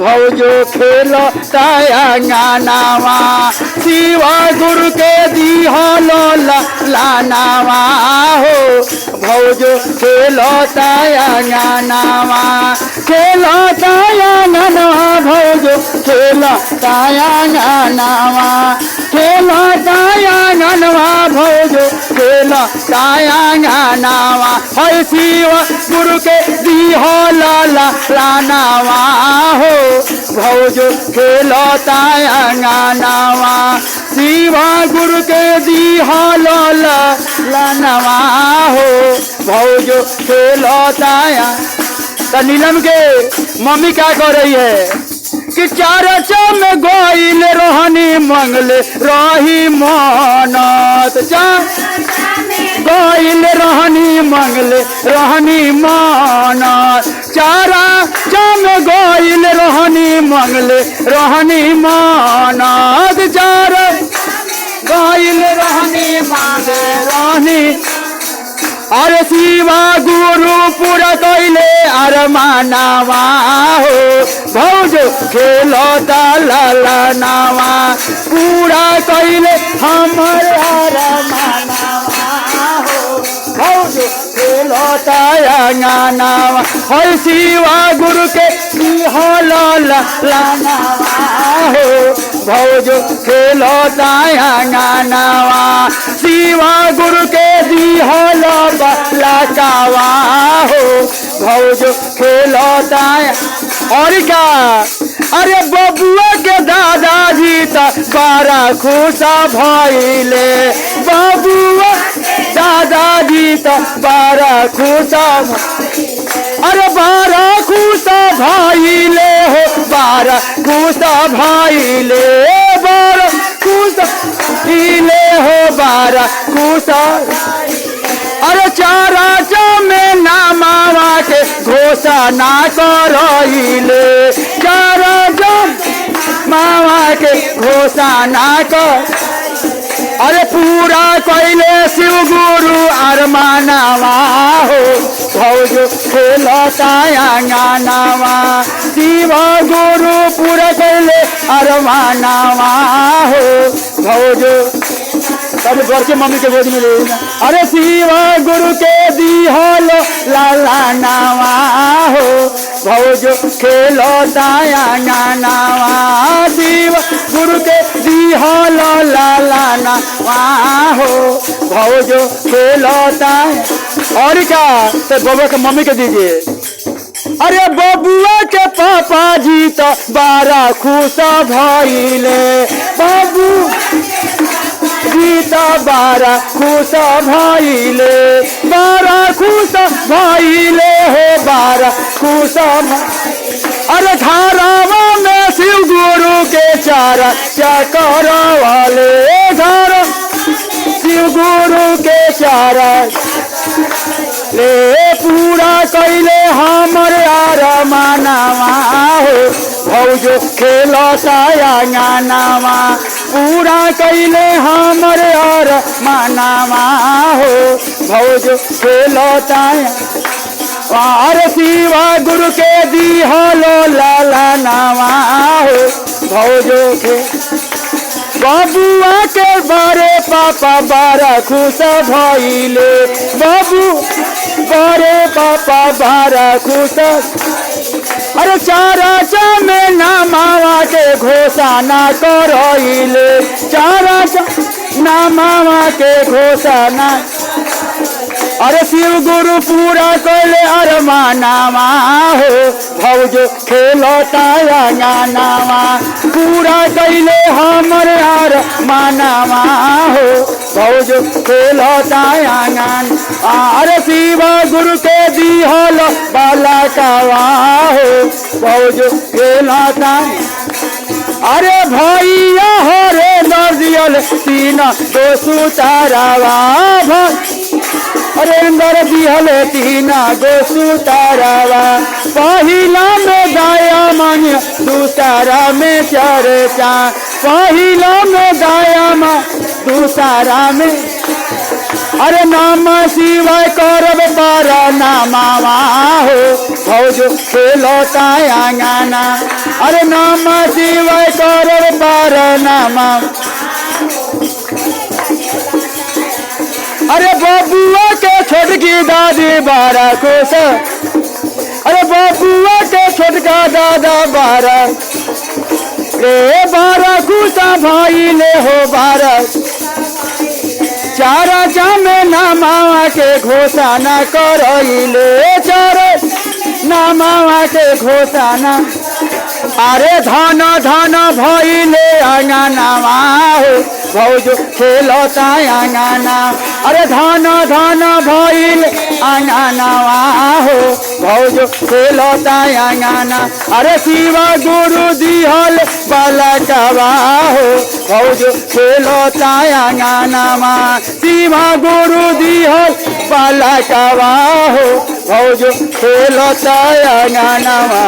भौजो खेलो तायांगनावा शिवा गुरु के दिहलो लानावा हो भौजो खेलो तायांगनावा खेलो तायांगनावा भौजो खेलो तायांगनावा खेलो तायांगनावा भौजो खेलो तायांगनावा है शिवा गुरु के दिहलो लानावा हो भौजो खेलो तायांगनावा शिवा गुरु के दिहलो लानावा हो भौजो खेलो ताया। तो नीलम के मम्मी क्या कर रही है कि चार में गोइल रोहनी मंगले रही मानत गोइल रोहनी मंगले रोहनी मानत चारा में गोइल रोहनी मंगले रोहनी मानत चार गोइल रोहनी मंगले रोहनी अरे शिवा गुरु पूरा कैले अरे मानावा हो भौजो खेलो लानावा पूरा कैले हमारे अरे मानावा हो भौजो खेलो तायांगनावा है शिवा गुरु के दिहलो लानावा हो भौजो खेलो तायांगनावा शिवा गुरु के दिहलो लाकावा हो भौजो खेलो ताया। और क्या अरे बबुआ के दादाजी तो बड़ा खुशा भइले बबुआ दादाजी तो बड़ा खुशा अरे बड़ा खुशा भइले हो बड़ा खुशा भइले बड़ा खुशा भइले हो बड़ा खुशा अरे चारा में नामावा के घोषणा करइले चारा मावा के घोषणा कर अरे पूरा कैले शिव गुरु अरमानावा हो भौजो खेलो तायांगनावा शिव गुरु पूरा कैले अरमानावा हो भौजो तब घर के मम्मी के गोद में ले अरे शिवा गुरु के दिहलो लानावा हो भौजो खेलो तायांगनावा शिवा गुरु के दिहलो लानावा हो भौजो खेलो ताया। और क्या तो बबुआ के मम्मी के दीजिए अरे बबुआ के पापा जी तो बड़ा खुश भइले बाबू गीता बड़ा खुश भइले बड़ा खुश भइले हो बड़ा खुश अरे धारावा में शिव गुरु के चारा चकर वाले घर शिव गुरु के चारा ले पूरा कैले हमरे अरमानावा हो भौजो खेलो तायांगनावा पूरा कैले हमरे अरमानावा हो भौजो खेलो ताया। अरे शिवा गुरु के दिहलो लानावा हो भौजो के बबुआ के बारे पापा बड़ा खुश भइले बाबू बारे पापा बड़ा खुश अरे चारा में नामावा के घोषणा करइले चारा नामावा के घोषणा अरे शिव गुरु पूरा कैले अरमानावा हो भौजो खेलो तायांगनावा पूरा कैले हमरे अरमानावा हो भौजो खेलो तायांगन अरे शिवा गुरु के दिहलो बालकावा हो भौजो खेलो तायांगन अरे भैया हो रे नदियल तीन दो सुतारावा अरे अंदर दिहल तीना गो सुतारावा पहिला में गाया मन दूसरा में चरचा पहिला में गाया मन दूसरा में अरे नाम शिवाय करब बारा नामावा हो भौजो खेलता आंगना अरे नाम शिवाय करब बारा नामा अरे बबुआ के छोटकी दादी बारा खुश अरे बबुआ के छोटका दादा बारा रे बारा खुशा भाई ले हो बारा चारा जामे नामा के घोषणा करइले चार नामा के घोषणा अरे धन धन भइले आंगनामा हो भौजो खेलता आंगना अरे धन धन भइले आंगनामा हो भौजो खेलता आंगना अरे शिवा गुरु दिहल बालकवा हो भौजो खेलता आंगनामा शिवा गुरु दिहल बालकवा हो भौजो खेलता आंगनामा